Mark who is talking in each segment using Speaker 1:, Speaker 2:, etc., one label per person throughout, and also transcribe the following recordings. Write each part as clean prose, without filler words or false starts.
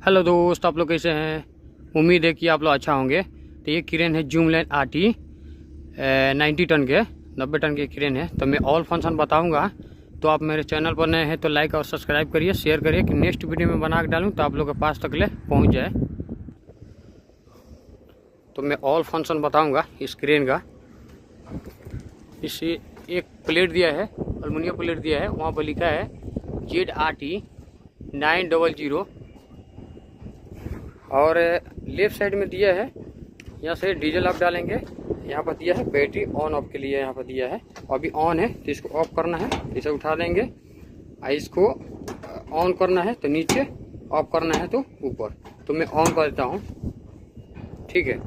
Speaker 1: Hello दोस्त, आप लोग कैसे हैं। उम्मीद है कि आप लोग अच्छा होंगे। तो ये क्रेन है जूमलैंड आरटी 90 टन के 90 टन के क्रेन है। तो मैं ऑल फंक्शन बताऊंगा। तो आप मेरे चैनल पर नए हैं तो लाइक और सब्सक्राइब करिए, शेयर करिए कि नेक्स्ट वीडियो में बना के डालूँ तो आप लोग के पास तक ले पहुँच जाए। तो मैं ऑल फंक्शन बताऊँगा इस क्रेन का। इसे एक प्लेट दिया है, एल्युमिनियम प्लेट दिया है, वहाँ पर लिखा है ZRT 900 और लेफ्ट साइड में दिया है। यहाँ से डीजल आप डालेंगे, यहाँ पर दिया है बैटरी ऑन ऑफ के लिए, यहाँ पर दिया है। अभी ऑन है तो इसको ऑफ करना है, इसे उठा देंगे। इसको ऑन करना है तो नीचे, ऑफ करना है तो ऊपर। तो मैं ऑन कर देता हूँ, ठीक है।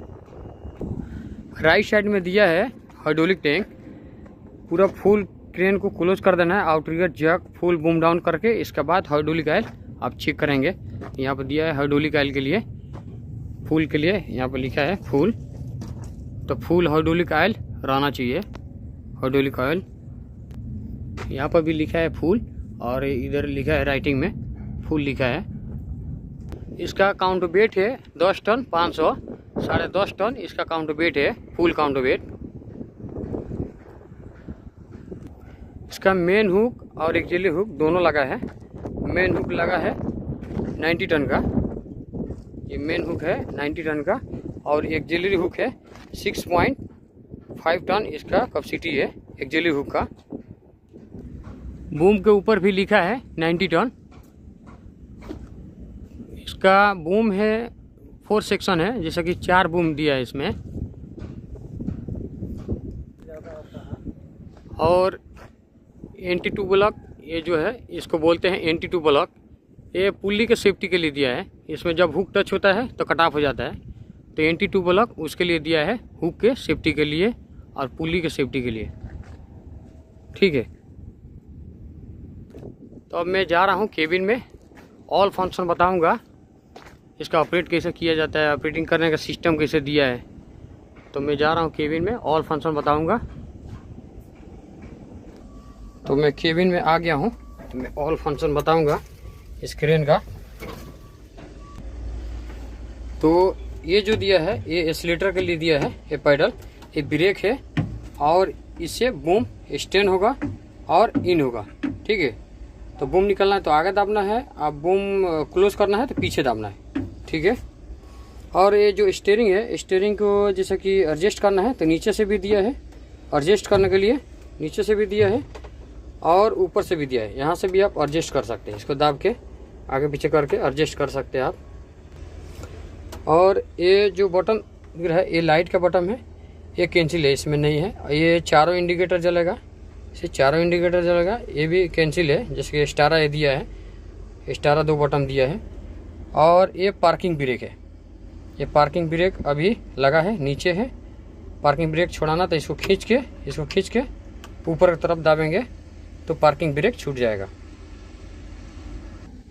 Speaker 1: राइट साइड में दिया है हाइड्रोलिक टैंक। पूरा फुल क्रेन को क्लोज कर देना है, outrigger jack full boom down करके। इसके बाद हाइड्रोलिक ऑयल आप चेक करेंगे। यहाँ पर दिया है हाइड्रोलिक ऑयल के लिए, फुल के लिए यहाँ पर लिखा है फुल। तो फुल हाइड्रोलिक ऑयल रहना चाहिए। हाइड्रोलिक ऑयल यहाँ पर भी लिखा है फुल, और इधर लिखा है राइटिंग में फुल लिखा है। इसका काउंट वेट है 10 टन 500, 10.5 टन इसका काउंट वेट है, फुल काउंट वेट। इसका मेन हुक और एक्सिलरी हुक दोनों लगा है। मेन हुक लगा है 90 टन का, ये मेन हुक है 90 टन का, और एक्सिलरी हुक है 6.5 टन इसका कैपेसिटी है एक्सिलरी हुक का। बूम के ऊपर भी लिखा है 90 टन। इसका बूम है 4 सेक्शन है, जैसा कि 4 बूम दिया है इसमें। और NT2 ब्लॉक ये जो है इसको बोलते हैं NT2 ब्लॉक। ये पुल्ली के सेफ्टी के लिए दिया है। इसमें जब हुक टच होता है तो कट ऑफ हो जाता है। तो NT2 ब्लॉक उसके लिए दिया है, हुक के सेफ्टी के लिए और पुल्ली के सेफ्टी के लिए, ठीक है। तो अब मैं जा रहा हूँ केबिन में, ऑल फंक्शन बताऊँगा। इसका ऑपरेट कैसे किया जाता है, ऑपरेटिंग करने का सिस्टम कैसे दिया है। तो मैं जा रहा हूँ केबिन में, ऑल फंक्शन बताऊँगा। तो मैं केबिन में आ गया हूँ, तो मैं ऑल फंक्शन बताऊँगा इस क्रेन का। तो ये जो दिया है ये एक्सीलरेटर के लिए दिया है, ये पैडल, ये ब्रेक है, और इससे बूम स्टैंड होगा और इन होगा, ठीक है। तो बूम निकलना है तो आगे दाबना है, अब बूम क्लोज करना है तो पीछे दाबना है, ठीक है। और ये जो स्टीयरिंग है, स्टीयरिंग को जैसे कि एडजस्ट करना है तो नीचे से भी दिया है, एडजस्ट करने के लिए नीचे से भी दिया है और ऊपर से भी दिया है। यहाँ से भी आप एडजस्ट कर सकते हैं, इसको दाब के आगे पीछे करके एडजस्ट कर सकते हैं आप। और ये जो बटन दिख रहा है ये लाइट का बटन है, ये कैंसिल है, इसमें नहीं है। ये चारों इंडिकेटर जलेगा, इसे चारों इंडिकेटर जलेगा। ये भी कैंसिल है, जैसे कि स्टारा ये दिया है, स्टारा 2 बटन दिया है। और ये पार्किंग ब्रेक है, ये पार्किंग ब्रेक अभी लगा है, नीचे है। पार्किंग ब्रेक छोड़ाना तो इसको खींच के ऊपर की तरफ दाबेंगे तो पार्किंग ब्रेक छूट जाएगा।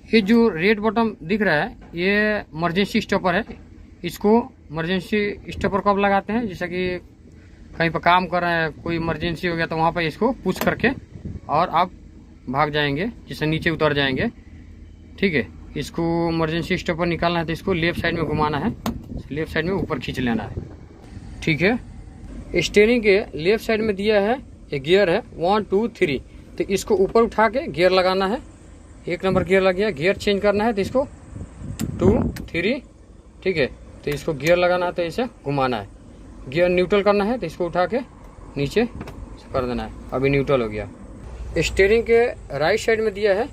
Speaker 1: ये जो रेड बटन दिख रहा है ये इमरजेंसी स्टॉपर है। इसको इमरजेंसी स्टॉपर कब लगाते हैं, जैसे कि कहीं पर काम कर रहे हैं, कोई इमरजेंसी हो गया तो वहाँ पर इसको पुश करके और आप भाग जाएंगे, जैसे नीचे उतर जाएंगे, ठीक है। इसको इमरजेंसी स्टॉपर निकालना है तो इसको लेफ्ट साइड में घुमाना है, लेफ्ट साइड में ऊपर खींच लेना है, ठीक है। स्टीयरिंग के लेफ्ट साइड में दिया है ये गियर है 1 2 3। तो इसको ऊपर उठा के गियर लगाना है, 1 नंबर गियर लग गया। गियर चेंज करना है तो इसको 2 3, ठीक है। तो इसको गियर लगाना है तो इसे घुमाना है। गियर न्यूट्रल करना है तो इसको उठा के नीचे कर देना है, अभी न्यूट्रल हो गया। स्टीयरिंग के राइट साइड में दिया है,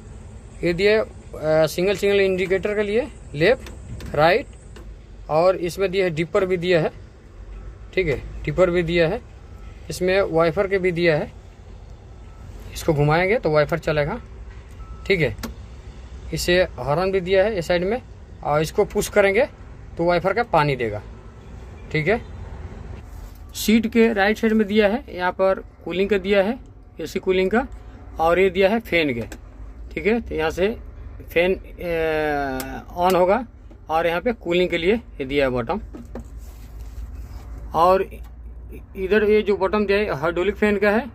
Speaker 1: ये दिया है सिंगल इंडिकेटर के लिए, लेफ्ट राइट। और इसमें दिया है डिपर भी दिया है, ठीक है, डिपर भी दिया है। इसमें वाइफर के भी दिया है, इसको घुमाएंगे तो वाइफर चलेगा, ठीक है। इसे हॉर्न भी दिया है इस साइड में, और इसको पुश करेंगे तो वाइफर का पानी देगा, ठीक है। सीट के राइट साइड में दिया है, यहाँ पर कूलिंग का दिया है, एसी कूलिंग का, और ये दिया है फैन के, ठीक है। तो यहाँ से फैन ऑन होगा, और यहाँ पे कूलिंग के लिए ये दिया है बटन। और इधर ये जो बटन दिया है हाइड्रोलिक फैन का है,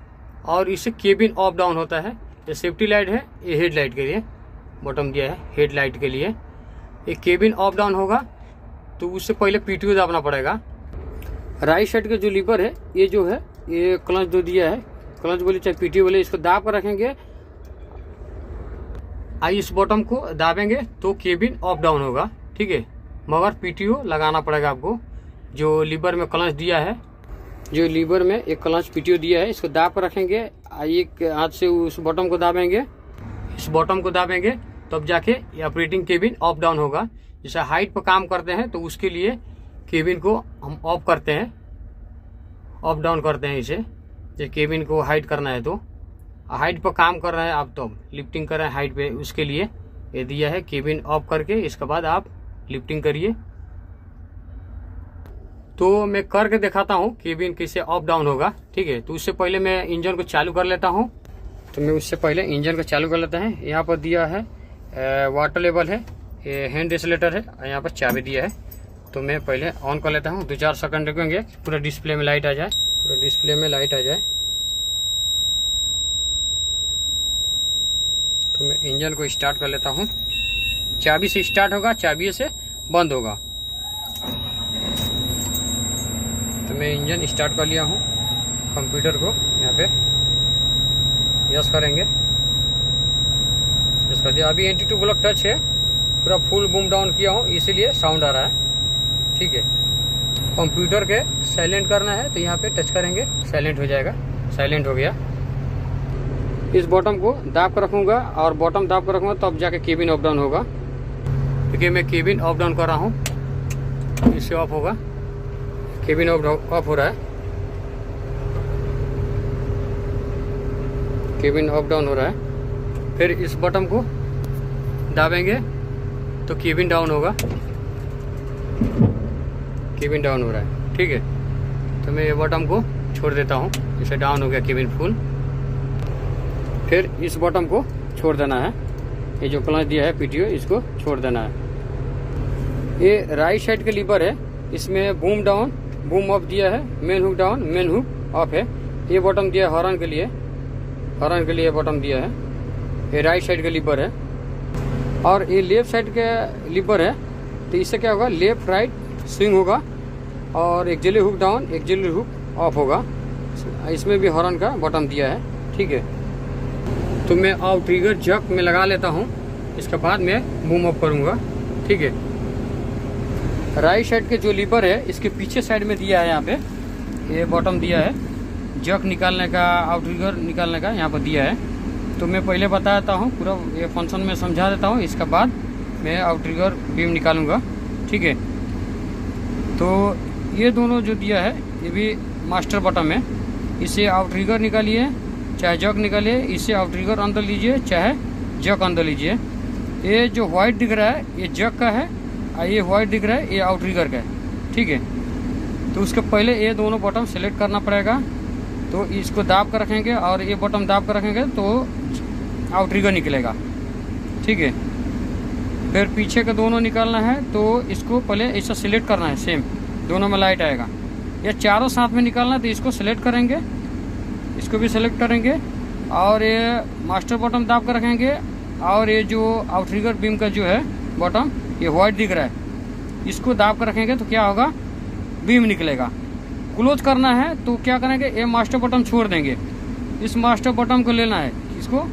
Speaker 1: और इससे केबिन ऑफ डाउन होता है। ये सेफ्टी लाइट है, ये हेडलाइट के लिए बटन दिया है, हेडलाइट के लिए। ये केबिन अप डाउन होगा तो उससे पहले पीटीओ दाबना पड़ेगा। राइट साइड का जो लीवर है ये जो है ये क्लच जो दिया है, क्लच बोले चाहे पीटीओ बोले, इसको दाब कर रखेंगे। इस बॉटम को दाबेंगे तो केबिन अप डाउन होगा, ठीक है। मगर पीटीओ लगाना पड़ेगा आपको। जो लीवर में क्लच दिया है, जो लीवर में एक क्लच पीटीओ दिया है, इसको दाब कर रखेंगे। एक हाथ से उस बॉटम को दाबेंगे, इस बॉटम को दाबेंगे तब जाके ऑपरेटिंग केबिन अप डाउन होगा। जैसे हाइट पर काम करते हैं तो उसके लिए केबिन को हम ऑफ करते हैं, अप डाउन करते हैं इसे। जैसे केबिन को हाइट करना है तो हाइट पर काम कर रहे हैं आप, तो लिफ्टिंग कर रहे हैं हाइट पे, उसके लिए ये दिया है केबिन ऑफ करके इसके बाद आप लिफ्टिंग करिए। तो मैं करके दिखाता हूँ केबिन कैसे अप डाउन होगा, ठीक है। तो उससे पहले मैं इंजन को चालू कर लेता हूँ। तो मैं उससे पहले इंजन को चालू कर लेता है। यहाँ पर दिया है वाटर लेवल है, ये हैंड एक्सीलरेटर है, यहाँ पर चाबी दिया है। तो मैं पहले ऑन कर लेता हूँ, 2-4 सेकंड रुकेंगे, पूरा डिस्प्ले में लाइट आ जाए, पूरा डिस्प्ले में लाइट आ जाए। तो मैं इंजन को स्टार्ट कर लेता हूँ। चाबी से स्टार्ट होगा, चाबी से बंद होगा। तो मैं इंजन स्टार्ट कर लिया हूँ। कंप्यूटर को यहाँ पे यस करेंगे, यस कर दिया। अभी एंटी टू ब्लॉक टच है, पूरा फुल बूम डाउन किया हूँ इसीलिए साउंड आ रहा है, ठीक है। कंप्यूटर के साइलेंट करना है तो यहाँ पे टच करेंगे, साइलेंट हो जाएगा। साइलेंट हो गया। इस बॉटम को दाब कर रखूँगा और बॉटम दाब कर रखूँगा तब जाके केबिन अप डाउन होगा। देखिए मैं केबिन अप डाउन कर रहा हूँ, इससे ऑफ होगा। केबिन ऑफ हो रहा है, केबिन अप डाउन हो रहा है। फिर इस बटन को दाबेंगे तो केबिन डाउन होगा, केबिन डाउन हो रहा है, ठीक है। तो मैं ये बटन को छोड़ देता हूँ, इसे डाउन हो गया केबिन फुल। फिर इस बटन को छोड़ देना है, ये जो क्लच दिया है पीटीओ, इसको छोड़ देना है। ये राइट साइड के लीवर है, इसमें बूम डाउन बूम अप दिया है, main hook down main hook up है। ये बटन दिया है हॉर्न के लिए, हॉर्न के लिए बटन दिया है। ये राइट साइड का लीवर है। और ये लेफ्ट साइड का लीवर है, तो इससे क्या होगा, लेफ्ट राइट स्विंग होगा और एक axillary hook down axillary hook of होगा। इसमें भी हॉर्न का बटन दिया है, ठीक है। तो मैं ऑफ ट्रिगर जक में लगा लेता हूँ, इसके बाद मैं बूम अप करूँगा, ठीक है। राइट साइड के जो लीवर है इसके पीछे साइड में दिया है, यहाँ पे ये बटन दिया है जक निकालने का, आउट ट्रिगर निकालने का यहाँ पर दिया है। तो मैं पहले बता देता हूँ, पूरा ये फंक्शन में समझा देता हूँ, इसके बाद मैं आउट ट्रिगर बीम निकालूंगा, ठीक है। तो ये दोनों जो दिया है ये भी मास्टर बटन है, इससे आउट ट्रिगर निकालिए चाहे जक निकालिए, इससे आउट ट्रिगर अंदर लीजिए चाहे जक अंदर लीजिए। ये जो व्हाइट दिख रहा है ये जक का है और ये व्हाइट दिख रहा है ये आउट ट्रिगर का है, ठीक है। तो उसके पहले ये दोनों बटन सेलेक्ट करना पड़ेगा। तो इसको दाब कर रखेंगे और ये बटन दाब कर रखेंगे तो आउट ट्रिगर निकलेगा, ठीक है। फिर पीछे का दोनों निकालना है तो इसको पहले ऐसा सिलेक्ट करना है, सेम दोनों में लाइट आएगा। ये चारों साथ में निकालना है तो इसको सिलेक्ट करेंगे, इसको भी सिलेक्ट करेंगे और ये मास्टर बटन दाब कर रखेंगे। और ये जो आउट ट्रिगर बीम का जो है बटन ये व्हाइट दिख रहा है, इसको दाब कर रखेंगे तो क्या होगा, बीम निकलेगा। क्लोज करना है तो क्या करेंगे, ये मास्टर बटन छोड़ देंगे, इस मास्टर बटन को लेना है, इसको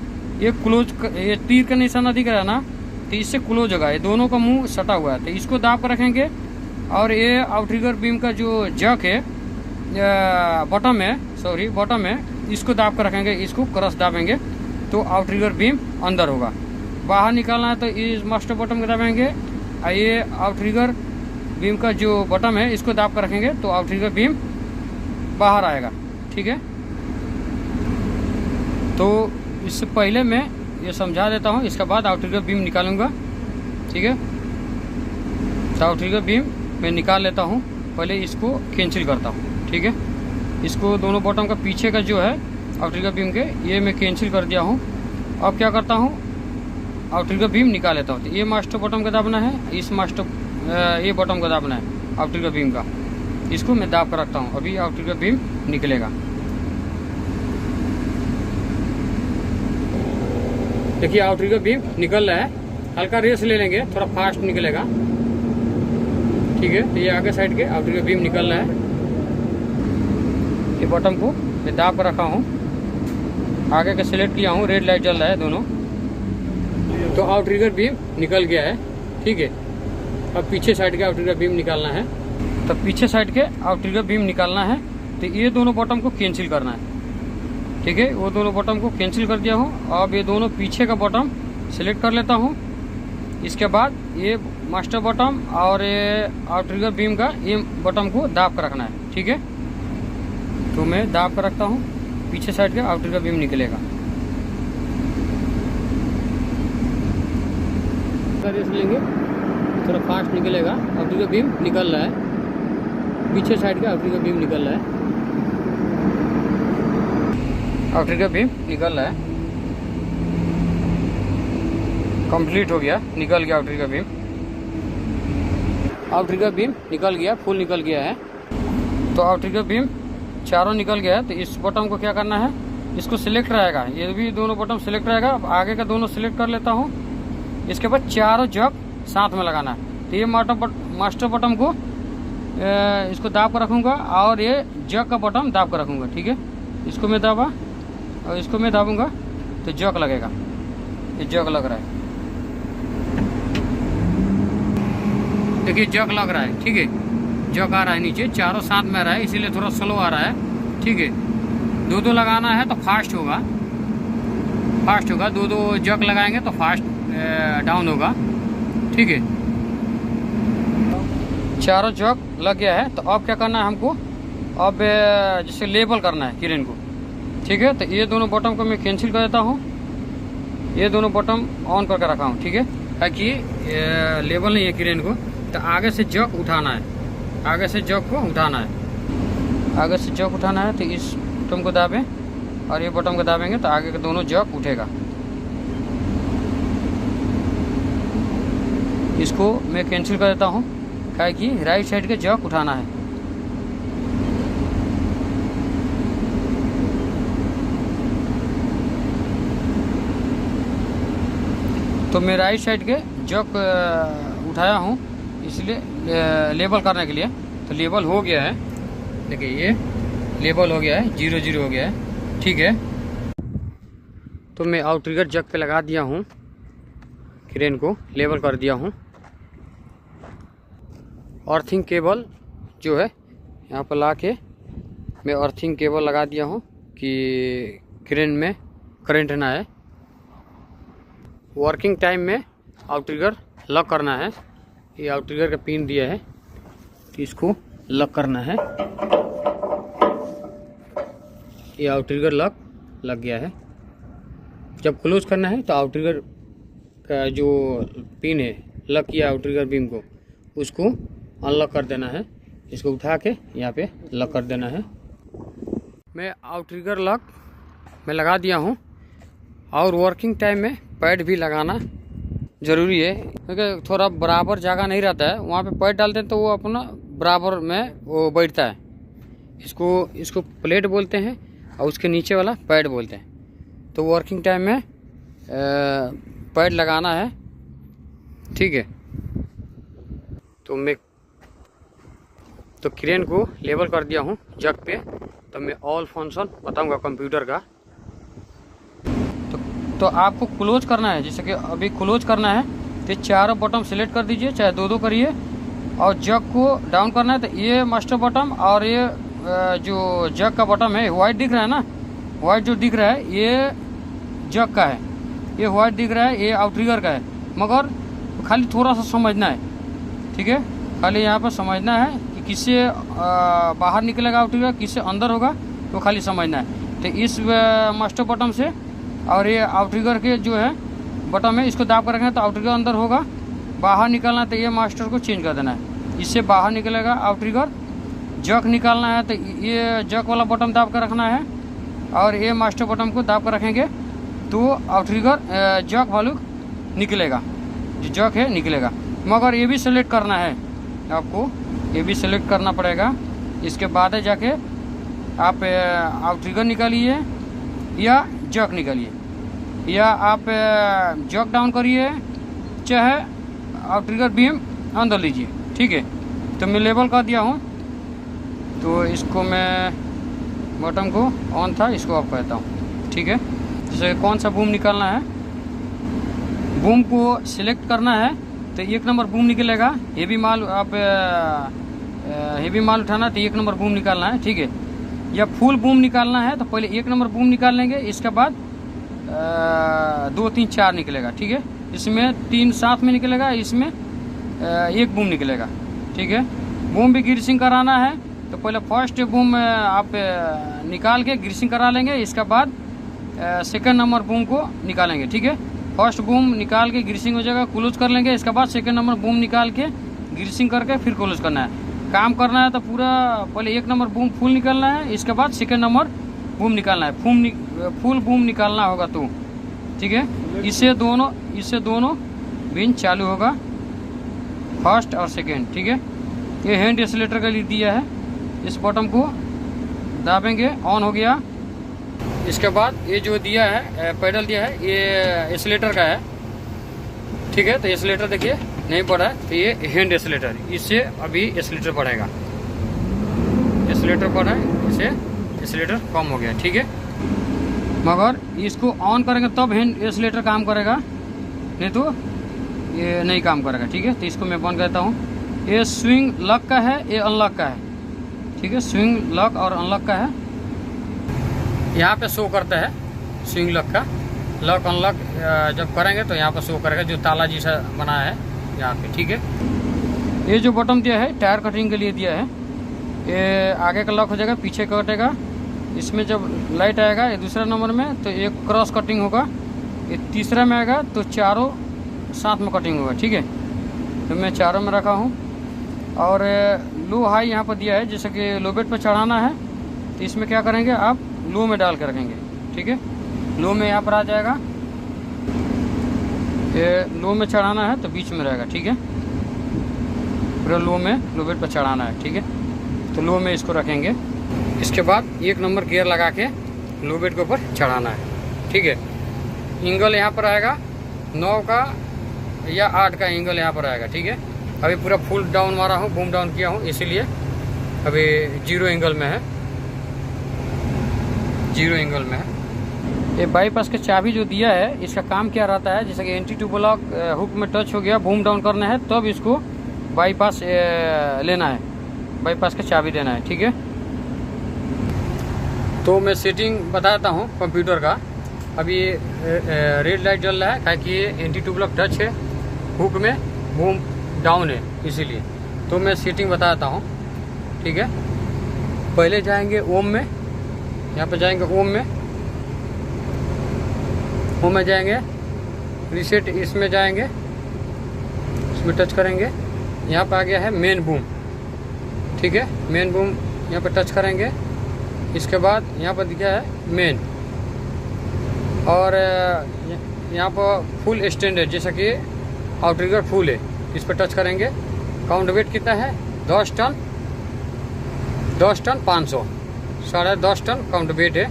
Speaker 1: ये क्लोज, ये तीर का निशाना दिख रहा है ना, तो इससे क्लोज होगा। ये दोनों का मुंह सटा हुआ है तो इसको दाब कर रखेंगे। और ये आउट ट्रिगर बीम का जो जक है बटन है, सॉरी बटन है, इसको दाब कर रखेंगे, इसको क्रॉस दाबेंगे तो आउट ट्रिगर बीम अंदर होगा। बाहर निकालना है तो इस मास्टर बटन को दाबेंगे और ये आउट ट्रिगर बीम का जो बटन है इसको दाब कर रखेंगे तो आउट ट्रिगर बीम बाहर आएगा, ठीक है। तो इससे पहले मैं ये समझा देता हूँ, इसके बाद आउट ट्रिगर बीम निकालूंगा, ठीक है। तो आउट ट्रिगर बीम मैं निकाल लेता हूँ, पहले इसको कैंसिल करता हूँ, ठीक है। इसको दोनों बटन का पीछे का जो है आउट ट्रिगर बीम के ये मैं कैंसिल कर दिया हूँ। अब क्या करता हूँ, आउट ट्रिगर बीम निकाल लेता हूँ। तो ये मास्टर बटन का दाबना है, इस मास्टर ये बटन का दाबना है आउट ट्रिगर बीम का, इसको मैं दाब कर रखता हूँ। अभी आउट ट्रिगर बीम निकलेगा, देखिए आउट ट्रिगर बीम निकल रहा है। हल्का रेस ले लेंगे, थोड़ा फास्ट निकलेगा। ठीक है, तो ये आगे साइड के आउटरिगर बीम निकलना है। ये बॉटम को मैं दाब कर रखा हूँ, आगे का सिलेक्ट किया हूँ, रेड लाइट जल रहा है दोनों। तो आउटरिगर बीम निकल गया है। ठीक है, अब पीछे साइड के आउटरिगर बीम निकालना है। तो पीछे साइड के आउटरिगर बीम निकालना है, तो ये दोनों बॉटम को कैंसिल करना है। ठीक है, वो दोनों बॉटम को कैंसिल कर दिया हूँ। अब ये दोनों पीछे का बॉटम सिलेक्ट कर लेता हूँ। इसके बाद ये मास्टर बॉटम और ये आउटरिगर बीम का ये बॉटम को दाब कर रखना है। ठीक है, तो मैं दाब कर रखता हूँ, पीछे साइड का आउटरिगर बीम निकलेगा। रेस लेंगे, थोड़ा फास्ट निकलेगा। आउटरिगर बीम निकल रहा है, पीछे साइड का आउटरिगर बीम निकल रहा है। आउटरिगर बीम निकल रहा है, कंप्लीट हो गया, निकल गया आउटरिगर बीम। आउटरिगर बीम निकल गया, फुल निकल गया है। तो आउटरिगर बीम चारों निकल गया है। तो इस बटन को क्या करना है, इसको सिलेक्ट रहेगा, ये भी दोनों बटन सिलेक्ट रहेगा। अब आगे का दोनों सिलेक्ट कर लेता हूँ। इसके बाद चारों जग साथ में लगाना है। तो ये मास्टर बटन को इसको दाब कर रखूँगा और ये जग का बटन दाब कर रखूँगा। ठीक है, इसको मैं दाबा और इसको मैं दाबूंगा तो जग लगेगा। ये जग लग रहा है, देखिए जग लग रहा है। ठीक है, जग आ रहा है नीचे, चारों साथ में आ रहा है, इसीलिए थोड़ा स्लो आ रहा है। ठीक है, दो लगाना है तो फास्ट होगा, फास्ट होगा। दो जग लगाएंगे तो फास्ट डाउन होगा। ठीक है, चारों जग लग गया है। तो अब क्या करना है हमको, अब जैसे लेबल करना है क्रेन को। ठीक है, तो ये दोनों बटन को मैं कैंसिल कर देता हूँ, ये दोनों बटन ऑन करके रखा हूँ। ठीक है, ताकि लेबल नहीं है क्रेन को। तो आगे से जग उठाना है, आगे से जग को उठाना है, आगे से जग उठाना है। तो इस बटन को दाबें और ये बटन को दाबेंगे तो आगे के दोनों जग उठेगा। इसको मैं कैंसिल कर देता हूँ, क्या कि राइट साइड के जग उठाना है। तो मैं राइट साइड के जग उठाया हूँ, इसलिए लेबल करने के लिए। तो लेबल हो गया है, देखिए ये लेबल हो गया है, 0-0 हो गया है। ठीक है, तो मैं आउटरिगर जग पे लगा दिया हूँ, क्रेन को लेबल कर दिया हूँ। अर्थिंग केबल जो है यहाँ पर ला के मैं अर्थिंग केबल लगा दिया हूँ कि क्रेन में करंट ना आए। वर्किंग टाइम में आउटरिगर लॉक करना है। ये आउटरिगर का पिन दिया है, तो इसको लॉक करना है। ये आउटरिगर लॉक लग गया है। जब क्लोज करना है तो आउटरिगर का जो पिन है लॉक किया आउटरिगर बीम को, उसको अनलॉक कर देना है। इसको उठा के यहाँ पे लॉक कर देना है। मैं आउटरिगर लॉक में लगा दिया हूँ। और वर्किंग टाइम में पैड भी लगाना ज़रूरी है, क्योंकि थोड़ा बराबर जगह नहीं रहता है, वहाँ पे पैड डालते हैं तो वो अपना बराबर में वो बैठता है। इसको प्लेट बोलते हैं और उसके नीचे वाला पैड बोलते हैं। तो वर्किंग टाइम में पैड लगाना है। ठीक है, तो क्रेन को लेवल कर दिया हूँ जग पे। तो मैं ऑल फंक्शन बताऊँगा कंप्यूटर का। तो आपको क्लोज करना है, जैसे कि अभी क्लोज करना है तो चारों बटन सिलेक्ट कर दीजिए, चाहे दो करिए। और जग को डाउन करना है तो ये मास्टर बटन और ये जो जग का बटन है, वाइट दिख रहा है ना, वाइट जो दिख रहा है ये जग का है, ये वाइट दिख रहा है ये आउटरिगर का है। मगर खाली थोड़ा सा समझना है। ठीक है, खाली यहाँ पर समझना है कि किससे बाहर निकलेगा आउटरिगर, किससे अंदर होगा, तो खाली समझना है। तो इस मास्टर बटन से और ये आउटरिगर के जो है बटन है, इसको दाब कर रखना है तो आउटरिगर अंदर होगा। बाहर निकालना है तो ये मास्टर को चेंज कर देना है, इससे बाहर निकलेगा आउटरिगर। जग निकालना है तो ये जग वाला बटन दाब कर रखना है और ये मास्टर बटन को दाब कर रखेंगे तो आउटरिगर जग वालू निकलेगा, जो जग है निकलेगा। मगर ये भी सेलेक्ट करना है आपको, ये भी सेलेक्ट करना पड़ेगा। इसके बाद जाके आप आउटरिगर निकालिए या जग निकालिए, या आप जग डाउन करिए नीचे है आप ट्रिगर बीम अंदर लीजिए, ठीक है। तो मैं लेवल कर दिया हूँ, तो इसको मैं बटन को ऑन था, इसको ऑफ कहता हूँ, ठीक है। जैसे कौन सा बूम निकालना है, बूम को सिलेक्ट करना है तो 1 नंबर बूम निकलेगा। हेवी माल आप हेवी माल उठाना तो 1 नंबर बूम निकालना है, ठीक है। या फुल बूम निकालना है तो पहले 1 नंबर बूम निकाल लेंगे, इसके बाद 2 3 4 निकलेगा, ठीक है। इसमें 3 साथ में निकलेगा, इसमें 1 बूम निकलेगा, ठीक है। बूम भी ग्रीसिंग कराना है तो पहले फर्स्ट बूम आप निकाल के ग्रीसिंग करा लेंगे, इसके बाद सेकंड नंबर बूम को निकालेंगे, ठीक है। फर्स्ट बूम निकाल के ग्रीसिंग हो जाएगा, क्लोज कर लेंगे, इसके बाद सेकंड नंबर बूम निकाल के ग्रीसिंग करके फिर क्लोज करना है। काम करना है तो पूरा पहले 1 नंबर बूम फुल निकालना है, इसके बाद सेकंड नंबर बूम निकालना है, फुल बूम निकालना होगा तो, ठीक है। इससे दोनों बिन चालू होगा, फर्स्ट और सेकंड, ठीक है। ये हैंड एक्सीलेटर का लिए दिया है, इस बटन को दाबेंगे, ऑन हो गया। इसके बाद ये जो दिया है पैडल दिया है, ये एक्सीलेटर का है, ठीक है। तो एक्सीलेटर देखिए नहीं बढ़ा है, तो ये हैंड एक्सीलेटर, इससे अभी एक्सीलेटर बढ़ेगा। एक्सीलेटर बढ़ा है, इससे एक्सीलेटर कम हो गया, ठीक है। मगर इसको ऑन करेंगे तब हैंड एक्सीलेटर काम करेगा, नहीं तो ये नहीं काम करेगा, ठीक है। तो इसको मैं बंद करता हूँ। ये स्विंग लॉक का है, ये अनलॉक का है, ठीक है। स्विंग लॉक और अनलॉक का है, यहाँ पे शो करता है स्विंग लॉक का। लॉक अनलॉक जब करेंगे तो यहाँ पर शो करेगा, जो ताला जैसा बना है यहाँ पे, ठीक है। ये जो बटन दिया है टायर कटिंग के लिए दिया है, ये आगे का लॉक हो जाएगा, पीछे का कटेगा। इसमें जब लाइट आएगा ये दूसरा नंबर में तो एक क्रॉस कटिंग होगा, ये तीसरा में आएगा तो चारों साथ में कटिंग होगा, ठीक है। तो मैं चारों में रखा हूँ। और लो हाई यहाँ पर दिया है, जैसे कि लो बेड पर चढ़ाना है तो इसमें क्या करेंगे, आप लो में डाल के रखेंगे, ठीक है। लो में यहाँ पर आ जाएगा, ये लो में चढ़ाना है तो बीच में रहेगा, ठीक है। पूरा लो में लो बेड पर चढ़ाना है, ठीक है। तो लो में इसको रखेंगे, इसके बाद 1 नंबर गियर लगा के लो बेड के ऊपर चढ़ाना है, ठीक है। एंगल यहाँ पर आएगा 9 का या 8 का एंगल यहाँ पर आएगा, ठीक है। अभी पूरा फुल डाउन मारा हूँ, बूम डाउन किया हूँ, इसीलिए अभी 0 एंगल में है, 0 एंगल में है। ये बाईपास का चाबी जो दिया है, इसका काम क्या रहता है, जैसे कि एंटी टू ब्लॉक हुक में टच हो गया, बूम डाउन करना है तब इसको बाईपास लेना है, बाईपास का चाबी देना है, ठीक है। तो मैं सेटिंग बताता हूँ कंप्यूटर का। अभी रेड लाइट जल रहा है, ताकि ये एंटी टू ब्लॉक टच है, हुक में बूम डाउन है, इसीलिए। तो मैं सेटिंग बताता हूँ, ठीक है। पहले जाएंगे ओम में, यहाँ पे जाएंगे ओम में जाएंगे, रीसेट इसमें जाएंगे, इसमें टच करेंगे, यहाँ पे आ गया है मेन बूम, ठीक है। मेन बूम यहाँ पे टच करेंगे, इसके बाद यहाँ पर दिखा है मेन, और यहाँ पर फुल स्टैंड है, जैसा कि आउटरिगर फुल है, इस पर टच करेंगे। काउंट वेट कितना है, 10 टन 500, 10.5 टन काउंट वेट है,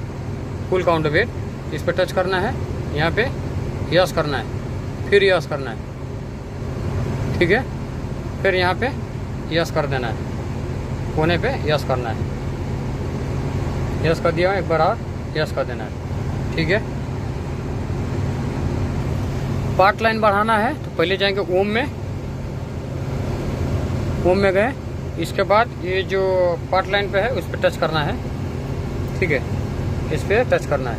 Speaker 1: फुल काउंट वेट। इस पर टच करना है, यहाँ पे यस करना है, फिर यस करना है, ठीक है। फिर यहाँ पे यस कर देना है, कोने पे यस करना है, यस कर दिया, एक बार और यस कर देना है, ठीक है। पार्ट लाइन बढ़ाना है तो पहले जाएंगे ओम में गए, इसके बाद ये जो पार्ट लाइन पे है उस पर टच करना है, ठीक है। इस पर टच करना है,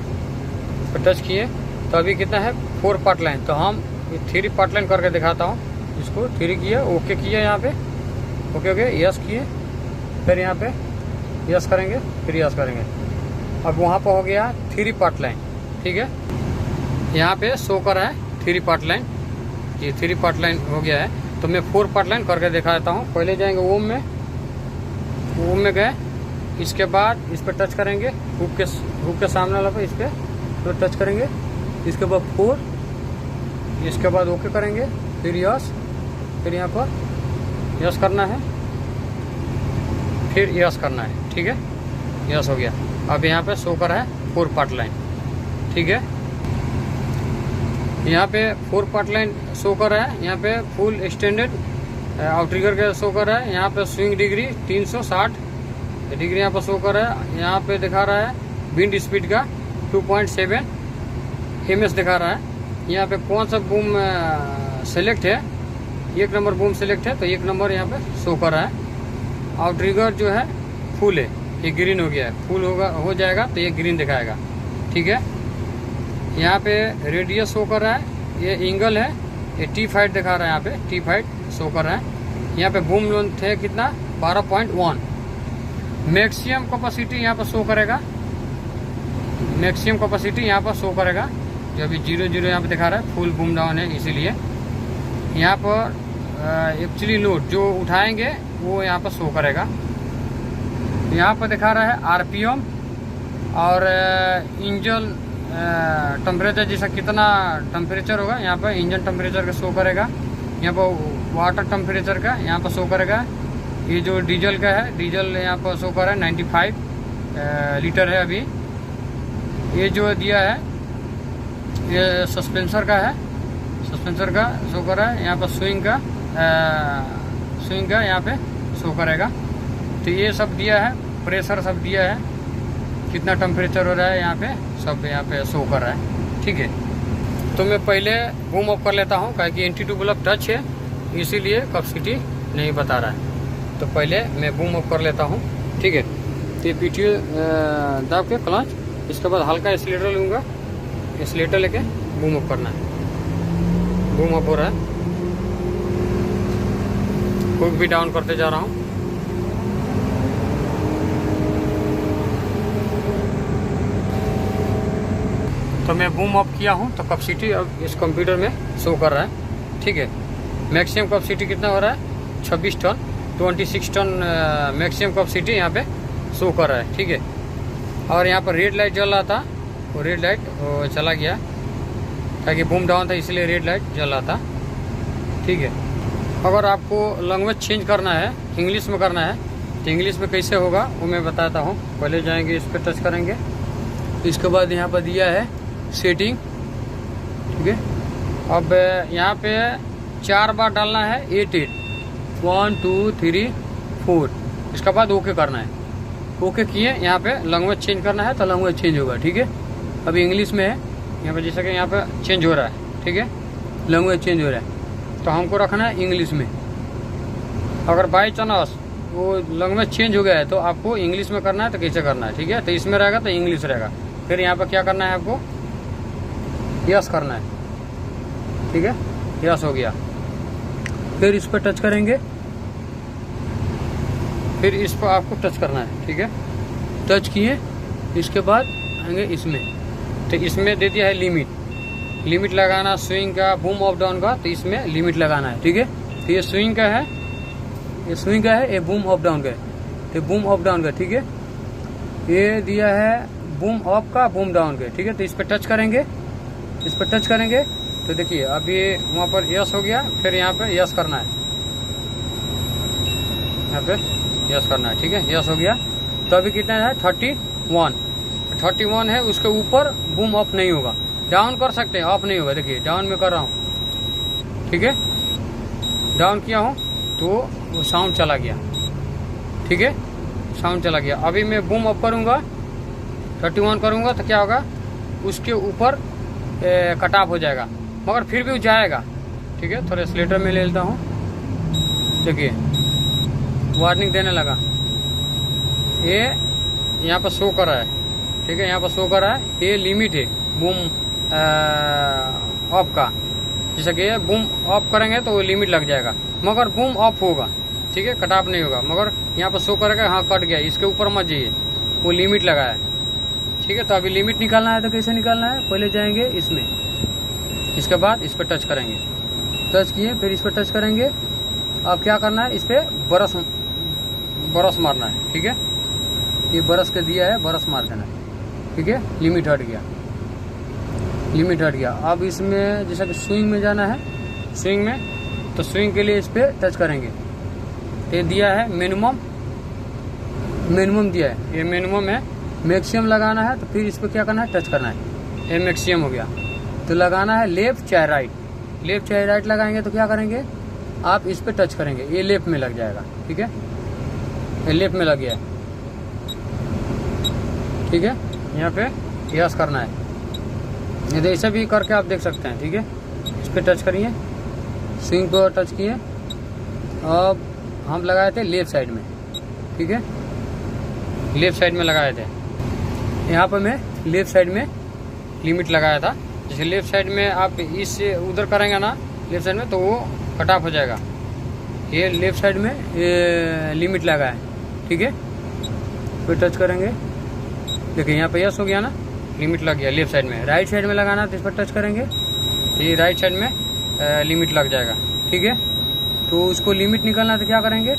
Speaker 1: इस पर टच किए तो अभी कितना है 4 पार्ट लाइन, तो हम 3 पार्ट लाइन करके दिखाता हूँ। इसको 3 किया, ओके किया, यहाँ पे ओके यस किए, फिर यहाँ पे यस करेंगे, फिर यस करेंगे। अब वहाँ पर हो गया 3 पार्ट लाइन, ठीक है। यहाँ पे शो कर रहा है 3 पार्ट लाइन, ये 3 पार्ट लाइन हो गया है। तो मैं 4 पार्ट लाइन करके दिखा देता हूँ। पहले जाएंगे ओम में गए, इसके बाद इस पर टच करेंगे, हुक के सामने वाला पे इस पर टच करेंगे, इसके बाद 4, इसके बाद ओके करेंगे, फिर यस, फिर यहाँ पर यस करना है, फिर यस करना है, ठीक है। यस हो गया। अब यहाँ पे शो कर है 4 पार्ट लाइन, ठीक है। यहाँ पे 4 पार्ट लाइन शो कर रहा है, यहाँ पे फुल एक्सटेंडेड आउटरिगर का शो कर रहा है। यहाँ पे स्विंग डिग्री 360 डिग्री यहाँ पर शो कर रहा है। यहाँ पे दिखा रहा है विंड स्पीड का 2.7 ms दिखा रहा है। यहाँ पे कौन सा बूम सेलेक्ट है, 1 नंबर बूम सेलेक्ट है, तो 1 नंबर यहाँ पे शो कर रहा है। आउटरिगर जो है फुल है, ये ग्रीन हो गया है, फुल हो जाएगा तो ये ग्रीन दिखाएगा, ठीक है। यहाँ पे रेडियस शो कर रहा है, ये एंगल है, ये T5 दिखा रहा है, यहाँ पे T5 शो कर रहा है। यहाँ पे बूम लेंथ है कितना 12.1। मैक्सिमम कैपेसिटी यहाँ पर शो करेगा, मैक्सिमम कैपेसिटी यहाँ पर शो करेगा, जो अभी 0 यहाँ पे दिखा रहा है, फुल बूम डाउन है इसीलिए। यहाँ पर एक्चुअली लोड जो उठाएंगे वो यहाँ पर शो करेगा। यहाँ पर दिखा रहा है RPM और इंजन टेम्परेचर, जैसा कितना टेम्परेचर होगा यहाँ पर इंजन टेम्परेचर का शो करेगा। यहाँ पर वाटर टेम्परेचर का यहाँ पर शो करेगा। ये जो डीजल का है, डीजल यहाँ पर शो कर रहा है 95 लीटर है अभी। ये जो दिया है ये सस्पेंसर का है, सस्पेंसर का शो कर रहा है। यहाँ पर स्विंग का यहाँ पे शो करेगा। तो ये सब दिया है, प्रेशर सब दिया है, कितना टेम्परेचर हो रहा है यहाँ पे सब यहाँ पे शो कर रहा है, ठीक है। तो मैं पहले बूम ऑफ कर लेता हूँ, क्योंकि NT2 बल्ब टच है इसीलिए कैपेसिटी नहीं बता रहा है। तो पहले मैं बूम ऑफ कर लेता हूँ, ठीक है। तो ये PTO दाब के क्लच, इसके बाद हल्का एक्सीलेटर लूँगा, एक्सीलेटर लेके बूम ऑफ करना है। बूम ऑफ हो रहा है, हुक भी डाउन करते जा रहा हूँ। तो मैं बूम ऑफ किया हूँ, तो कैपेसिटी अब इस कंप्यूटर में शो कर रहा है, ठीक है। मैक्सिमम कैपेसिटी कितना हो रहा है 26 टन, 26 टन मैक्सिमम कैपेसिटी यहाँ पे शो कर रहा है, ठीक है। और यहाँ पर रेड लाइट जल रहा था, वो रेड लाइट चला गया, ताकि बूम डाउन था इसलिए रेड लाइट जल रहा था, ठीक है। अगर आपको लैंग्वेज चेंज करना है, इंग्लिश में करना है, तो इंग्लिश में कैसे होगा वो मैं बताता हूँ। पहले जाएंगे, इस पर टच करेंगे, इसके बाद यहाँ पर दिया है सेटिंग, ठीक है। अब यहाँ पे 4 बार डालना है 88 1 2 3 4, इसके बाद ओके करना है। ओके किए, यहाँ पे लैंग्वेज चेंज करना है तो लैंग्वेज चेंज होगा, ठीक है। अभी इंग्लिश में है, यहाँ पे जैसा कि यहाँ पे चेंज हो रहा है, ठीक है, लैंग्वेज चेंज हो रहा है, तो हमको रखना है इंग्लिश में। अगर बाई चांस वो लैंग्वेज चेंज हो गया है तो आपको इंग्लिश में करना है, तो कैसे करना है, ठीक है। तो इसमें रहेगा तो इंग्लिश रहेगा, फिर यहाँ पर क्या करना है आपको, यस करना है, ठीक है, यस हो गया। फिर इस पर टच करेंगे, फिर इस पर आपको टच करना है, ठीक है। टच किए, इसके बाद आएंगे इसमें, तो इसमें दे दिया है लिमिट लगाना स्विंग का, बूम ऑफ डाउन का, तो इसमें लिमिट लगाना है, ठीक है। तो ये स्विंग का है, ये स्विंग का है, ये बूम ऑफ डाउन का है, ये बूम ऑफ डाउन का, ठीक है। ये दिया है बूम ऑफ का, बूम डाउन का, ठीक है। तो इस पर टच करेंगे, इस पर टच करेंगे तो देखिए अभी वहाँ पर यस हो गया, फिर यहाँ पे यस करना है, यहाँ पे यस करना है, ठीक है, यस हो गया। तो अभी कितना है 31 है, उसके ऊपर बूम ऑफ नहीं होगा, डाउन कर सकते हैं, ऑफ नहीं होगा। देखिए डाउन में कर रहा हूँ, ठीक है, डाउन किया हूँ तो वो साउंड चला गया, ठीक है, साउंड चला गया। अभी मैं बूम ऑफ करूँगा, 31 करूँगा तो क्या होगा, उसके ऊपर कट ऑफ हो जाएगा, मगर फिर भी जाएगा, ठीक है। थोड़ा एक्सीलेटर में ले लेता हूँ, देखिए वार्निंग देने लगा, ये यहाँ पर शो कर रहा है, ठीक है, यहाँ पर शो कर रहा है, ये लिमिट है बूम ऑफ का। जैसे कि बूम ऑफ करेंगे तो वो लिमिट लग जाएगा, मगर बूम ऑफ होगा, ठीक है, कट ऑफ नहीं होगा, मगर यहाँ पर शो करेगा हाँ कट गया, इसके ऊपर मत जाइए, वो लिमिट लगा है, ठीक है। तो अभी लिमिट निकालना है, तो कैसे निकालना है, पहले जाएंगे इसमें, इसके बाद इस पर टच करेंगे, टच किए, फिर इस पर टच करेंगे। अब क्या करना है, इस पर बरस मारना है, ठीक है, ये बरस के दिया है, बरस मार देना है, ठीक है। लिमिट हट गया, लिमिट हट गया। अब इसमें जैसा कि स्विंग में जाना है, स्विंग में, तो स्विंग के लिए इस पर टच करेंगे, ये दिया है मिनिमम दिया है, ये मिनिमम है। मैक्सिमम लगाना है तो फिर इस पर क्या करना है, टच करना है, ये मैक्सिमम हो गया। तो लगाना है लेफ्ट चाहे राइट, लेफ्ट या राइट लगाएंगे तो क्या करेंगे, आप इस पे टच करेंगे, ये लेफ्ट में लग जाएगा। ठीक है, ये लेफ्ट में लग गया है। ठीक है, यहाँ पे यस करना है। ये ऐसा भी करके आप देख सकते हैं। ठीक है, इस पे टच करिए, स्विंग पर टच किए। अब हम लगाए थे लेफ्ट साइड में। ठीक है, लेफ्ट साइड में लगाए थे। यहाँ पर मैं लेफ्ट साइड में लिमिट लगाया था। जैसे लेफ्ट साइड में आप इस उधर करेंगे ना लेफ्ट साइड में, तो वो कट ऑफ हो जाएगा। ये लेफ्ट साइड में ये लिमिट लगा है। ठीक है, फिर टच करेंगे, देखिए यहाँ पे यस हो गया ना, लिमिट लग गया लेफ्ट साइड में। राइट साइड में लगाना तो इस पर टच करेंगे तो ये राइट साइड में लिमिट लग जाएगा। ठीक है, तो उसको लिमिट निकालना तो क्या करेंगे,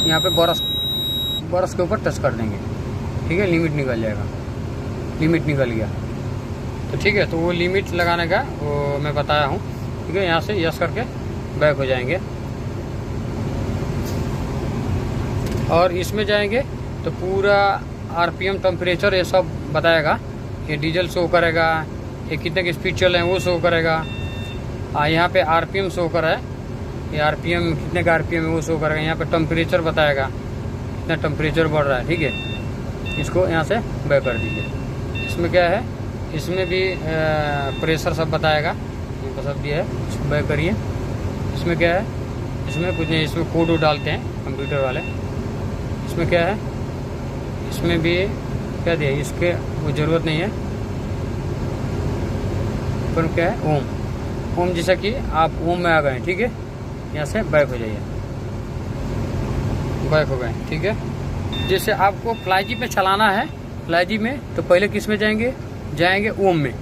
Speaker 1: यहाँ पे बरस के ऊपर टच कर देंगे। ठीक है, लिमिट निकल जाएगा, लिमिट निकल गया। तो ठीक है, तो वो लिमिट लगाने का वो मैं बताया हूँ। ठीक है, यहाँ से यस करके बैक हो जाएंगे और इसमें जाएंगे तो पूरा आरपीएम, टेम्परेचर ये सब बताएगा। ये डीजल शो करेगा, ये कितने की स्पीड चल रहे हैं वो शो करेगा। यहाँ पे आरपीएम शो कर रहा है, ये आरपीएम कितने का आरपीएम है वो शो करेगा। यहाँ पे टेम्परेचर बताएगा, कितना टेम्परेचर बढ़ रहा है। ठीक है, इसको यहाँ से बैक कर दीजिए। इसमें क्या है, इसमें भी प्रेशर सब बताएगा, इनको सब दिया है। इसको बैक करिए। इसमें क्या है, इसमें कुछ नहीं, इसमें कोड डालते हैं कंप्यूटर वाले। इसमें क्या है, इसमें भी क्या दिया, इसके वो ज़रूरत नहीं है। पर क्या है, ओम जैसा कि आप ओम में आ गए। ठीक है, यहाँ से बैक हो जाइए, बैक हो गए। ठीक है, जैसे आपको फ्लाई में चलाना है, फ्लाई में तो पहले किस में जाएंगे ओम में।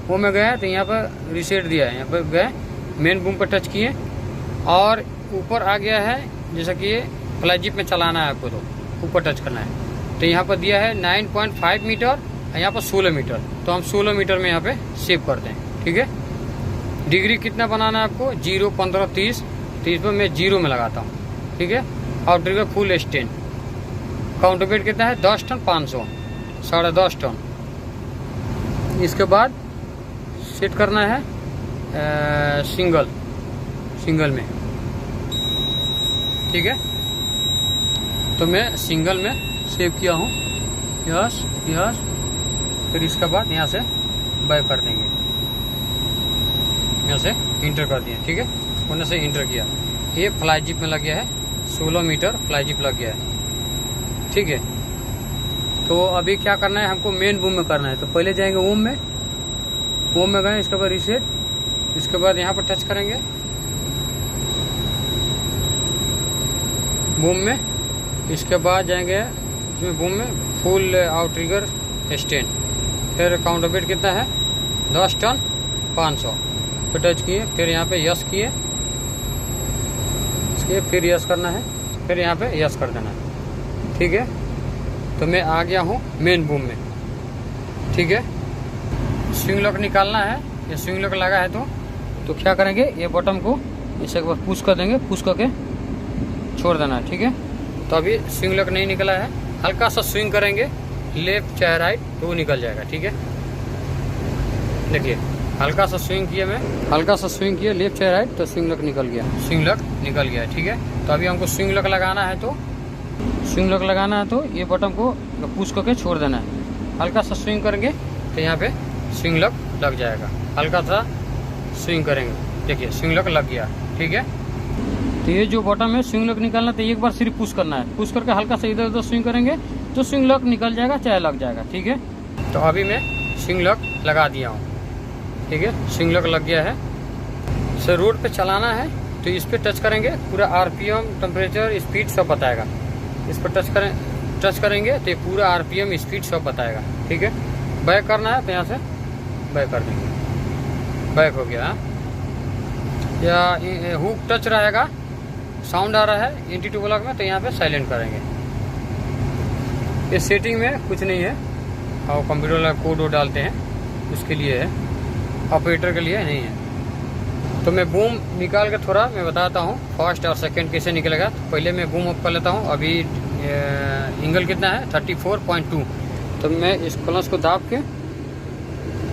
Speaker 1: ओम में गए तो यहाँ पर रिसेट दिया है, यहाँ पर गए मेन बूम पर टच किए और ऊपर आ गया है। जैसा कि ये फ्लाई में चलाना है आपको तो ऊपर टच करना है। तो यहाँ पर दिया है 9.5 मीटर और यहाँ पर 16 मीटर। तो हम 16 मीटर में यहाँ पे सेव करते हैं। ठीक है, डिग्री कितना बनाना है आपको, 0, 15, 30 पर मैं 0 में लगाता हूँ। ठीक है, और trigger full stand. Counter wait कितना है, 10 टन 500, 10.5 टन। इसके बाद सेट करना है सिंगल में। ठीक है, तो मैं सिंगल में सेव किया हूँ। यस, फिर इसके बाद यहाँ से बैक कर देंगे, यहाँ से इंटर कर दिए। ठीक है, उन्हें से इंटर किया। ये फ्लाई जिप में लग गया है, 16 मीटर फ्लाई जिप लग गया है। ठीक है, तो अभी क्या करना है, हमको मेन बूम में करना है। तो पहले जाएंगे ओम में गए, इसके बाद रिसेट, इसके बाद यहाँ पर टच करेंगे बूम में। इसके बाद जाएंगे इसमें बूम में फुल आउट ट्रिगर स्टैंड। फिर काउंटर वेट कितना है, 10 टन 500 पे टच किए। फिर यहाँ पे यस किए, फिर यस करना है, फिर यहाँ पे यस कर देना है। ठीक है, तो मैं आ गया हूँ मेन बूम में। ठीक है, स्विंग लॉक निकालना है। ये स्विंग लॉक लगा है तो क्या करेंगे, ये बटन को इसे एक बार पुश कर देंगे, पुश करके छोड़ देना है। ठीक है, तो अभी स्विंग लॉक नहीं निकला है, हल्का सा स्विंग करेंगे लेफ्ट चाहे राइट तो वो निकल जाएगा। ठीक है, देखिए हल्का सा स्विंग किया, मैं हल्का सा स्विंग किया लेफ्ट चाहे राइट तो स्विंग लॉक निकल गया, स्विंग लॉक निकल गया। ठीक है, तो अभी हमको स्विंग लॉक लगाना है, तो ये बटन को पुश करके छोड़ देना है। हल्का सा स्विंग करेंगे तो यहाँ पे स्विंग लॉक लग जाएगा। हल्का सा स्विंग करेंगे, देखिए स्विंग लॉक लग गया। ठीक है, तो ये जो बटन है स्विंग लॉक निकालना, तो एक बार सिर्फ पुश करना है, पुश करके हल्का सा इधर उधर स्विंग करेंगे तो स्विंग लॉक निकल जाएगा चाहे लग जाएगा। ठीक है, तो अभी मैं स्विंग लॉक लगा दिया हूँ। ठीक है, स्विंग लॉक लग गया है। सर रोड पे चलाना है तो इस पर टच करेंगे, पूरा आरपीएम, टेम्परेचर, स्पीड सब बताएगा। इस पर टच करेंगे तो ये पूरा आरपीएम, स्पीड सब बताएगा। ठीक है, बैक करना है तो यहाँ से बैक कर देंगे, बैक हो गया। या हुक टच रहेगा, साउंड आ रहा है इंटी 2 ब्लॉक में तो यहाँ पे साइलेंट करेंगे। इस सेटिंग में कुछ नहीं है, और कंप्यूटर वाला कोड डालते हैं उसके लिए है, ऑपरेटर के लिए नहीं है। तो मैं बूम निकाल के थोड़ा मैं बताता हूँ फर्स्ट और सेकंड कैसे निकलेगा। तो पहले मैं बूम अप कर लेता हूँ। अभी एंगल कितना है, 34.2। तो मैं इस क्लच को दाब के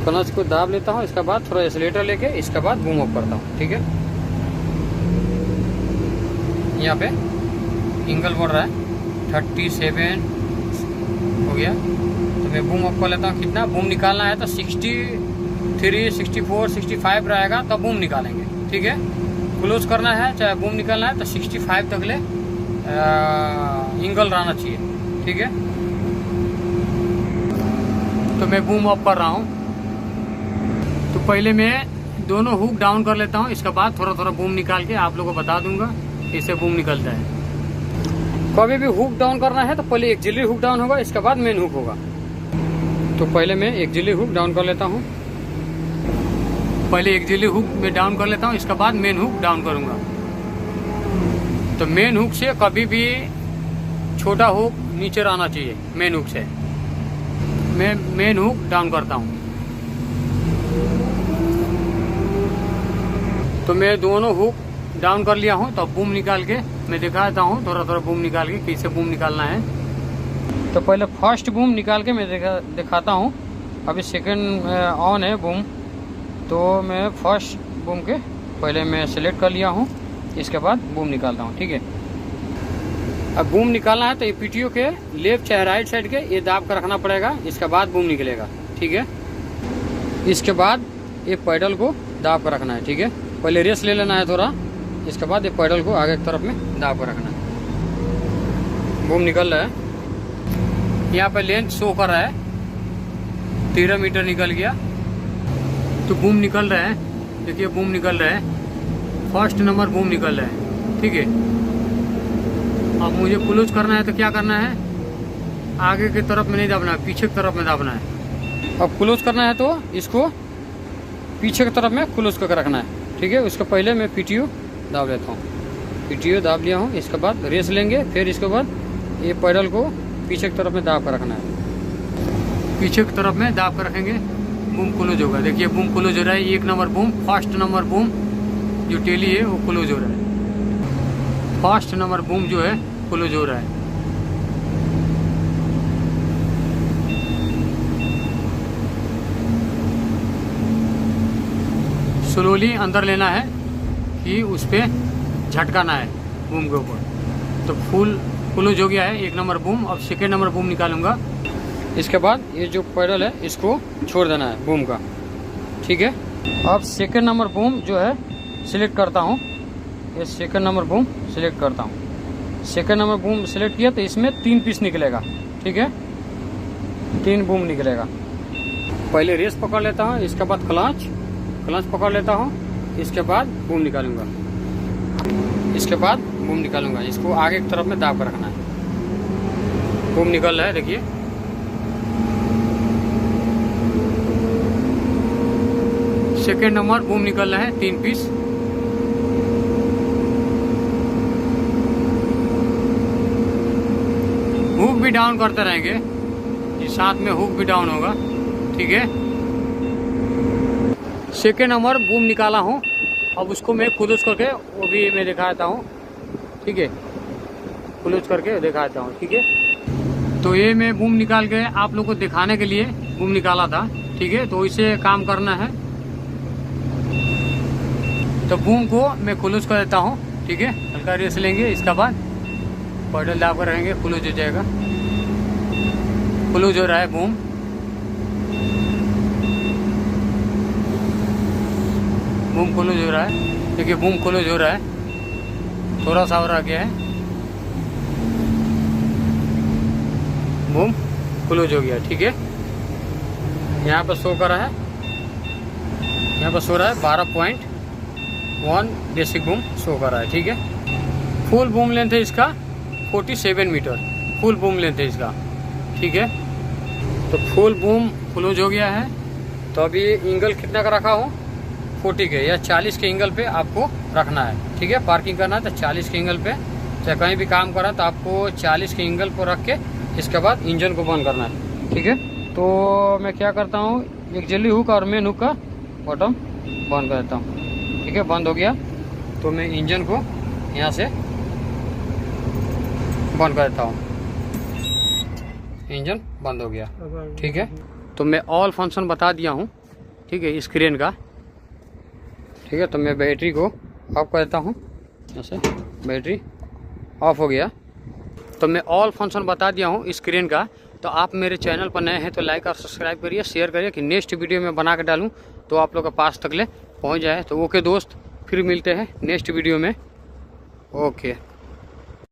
Speaker 1: क्लच को दाब लेता हूँ, इसके बाद थोड़ा एक्सीलरेटर लेके इसके बाद बूम ऑफ करता हूँ। ठीक है, यहाँ पे एंगल बढ़ रहा है 37 हो गया, तो मैं बूम ऑफ कर लेता हूँ। कितना बूम निकालना है तो 63, 64, 65 रहेगा तब बूम निकालेंगे। ठीक है, क्लोज करना है चाहे बूम निकालना है तो 65 तक ले एंगल रहना चाहिए। ठीक है, तो मैं बूम ऑफ कर रहा हूँ। तो पहले मैं दोनों हुक डाउन कर लेता हूँ, इसके बाद थोड़ा थोड़ा बूम निकाल के आप लोगों को बता दूंगा इससे बूम निकलता है। कभी भी हुक डाउन करना है तो पहले एक्सिलरी हुक डाउन होगा, इसके बाद मेन हुक होगा। तो पहले मैं एक्सिलरी हुक डाउन कर लेता हूँ, पहले एक्सिलरी हुक में डाउन कर लेता हूँ, इसके बाद मेन हुक डाउन करूंगा। तो मेन हुक से कभी भी छोटा हुक नीचे रहना चाहिए। मेन हुक से मैं मेन हुक डाउन करता हूँ। तो मैं दोनों हुक डाउन कर लिया हूँ, तो बूम निकाल के मैं दिखाता हूँ, थोड़ा थोड़ा बूम निकाल के कैसे बूम निकालना है। तो पहले फर्स्ट बूम निकाल के मैं दिखाता हूँ। अभी सेकंड ऑन है बूम, तो मैं फर्स्ट बूम के पहले मैं सिलेक्ट कर लिया हूँ, इसके बाद बूम निकालता हूँ। ठीक है, अब बूम निकालना है तो ये पीटीओ के लेफ्ट चाहे राइट साइड के ये दाब कर रखना पड़ेगा, इसके बाद बूम निकलेगा। ठीक है, इसके बाद ये पैडल को दाब कर रखना है। ठीक है, पहले रेस ले लेना है थोड़ा, इसके बाद ये पैडल को आगे की तरफ में दाब कर रखना है। बूम निकल रहा है, यहाँ पे लेंथ शो कर रहा है 13 मीटर निकल गया। तो बूम निकल रहा है, देखिए बूम निकल रहा है, फर्स्ट नंबर बूम निकल रहा है। ठीक है, अब मुझे क्लोज करना है तो क्या करना है, आगे की तरफ में नहीं दाबना है, पीछे की तरफ में दाबना है। अब क्लोज करना है तो इसको पीछे की तरफ में क्लोज करके रखना है। ठीक है, उसके पहले मैं पीटीओ दाब लेता हूँ, पीटीओ दाब लिया हूँ, इसके बाद रेस लेंगे, फिर इसके बाद ये पैडल को पीछे की तरफ में दाब कर रखना है। पीछे की तरफ में दाब कर रखेंगे, बूम क्लोज होगा। देखिए बूम क्लोज हो रहा है, 1 number boom, first number boom जो टेली है वो क्लोज हो रहा है, फर्स्ट नंबर बूम जो है क्लोज हो रहा है। स्लोली अंदर लेना है कि उस पर झटका ना है बूम के ऊपर। तो फुल क्लोज हो गया है 1 नंबर बूम। अब सेकेंड नंबर बूम निकालूंगा, इसके बाद ये जो पैडल है इसको छोड़ देना है बूम का। ठीक है, अब सेकेंड नंबर बूम जो है सिलेक्ट करता हूँ, ये सेकेंड नंबर बूम सिलेक्ट करता हूँ। सेकेंड नंबर बूम सिलेक्ट किया तो इसमें 3 पीस निकलेगा। ठीक है, 3 बूम निकलेगा। पहले रेस पकड़ लेता हूँ, इसके बाद क्लच पकड़ लेता हूँ, इसके बाद बूम निकालूंगा, इसके बाद बूम निकालूंगा। इसको आगे की तरफ में दाब कर रखना है। बूम निकल रहा है, देखिए सेकेंड नंबर बूम निकल रहा है 3 पीस। हुक भी डाउन करते रहेंगे, ये साथ में हुक भी डाउन होगा। ठीक है, सेकेंड नंबर बूम निकाला हूँ, अब उसको मैं क्लोज करके वो भी मैं दिखाता हूँ। ठीक है, क्लोज करके दिखाता हूँ। ठीक है, तो ये मैं बूम निकाल के आप लोग को दिखाने के लिए बूम निकाला था। ठीक है, तो इसे काम करना है, तो बूम को मैं क्लोज कर देता हूँ। ठीक है, हल्का रेस लेंगे, इसके बाद पैडल दाब कर रहेंगे, क्लोज हो जाएगा। क्लोज हो रहा है बूम, बूम क्लोज हो रहा है। देखिए बूम क्लोज हो रहा है, थोड़ा सा और आ गया है, बूम क्लोज हो गया। ठीक है, यहाँ पर शो कर रहा है, यहाँ पर शो रहा है 12.1 बेसिक बूम शो कर रहा है। ठीक है, फुल बूम लेंथ है इसका 47 मीटर, फुल बूम लेंथ है इसका। ठीक है, तो फुल बूम क्लोज हो गया है। तो अभी एंगल कितना का रखा हूँ, 40 के या 40 के एंगल पे आपको रखना है। ठीक है, पार्किंग करना है तो 40 के एंगल पे, चाहे कहीं भी काम करा तो आपको 40 के एंगल पर रख के इसके बाद इंजन को बंद करना है। ठीक है, तो मैं क्या करता हूँ, एक जेली हुक और मेन हुक का बॉटम बंद कर देता हूँ। ठीक है, बंद हो गया, तो मैं इंजन को यहाँ से बंद कर देता हूँ, इंजन बंद हो गया। ठीक है, तो मैं ऑल फंक्शन बता दिया हूँ। ठीक है, स्क्रीन का। ठीक है, तो मैं बैटरी को ऑफ कर देता हूँ। ऐसे बैटरी ऑफ हो गया। तो मैं ऑल फंक्शन बता दिया हूँ स्क्रीन का। तो आप मेरे चैनल पर नए हैं तो लाइक और सब्सक्राइब करिए, शेयर करिए कि नेक्स्ट वीडियो में बना के डालूँ तो आप लोग के पास तक ले पहुँच जाए। तो ओके दोस्त, फिर मिलते हैं नेक्स्ट वीडियो में। ओके।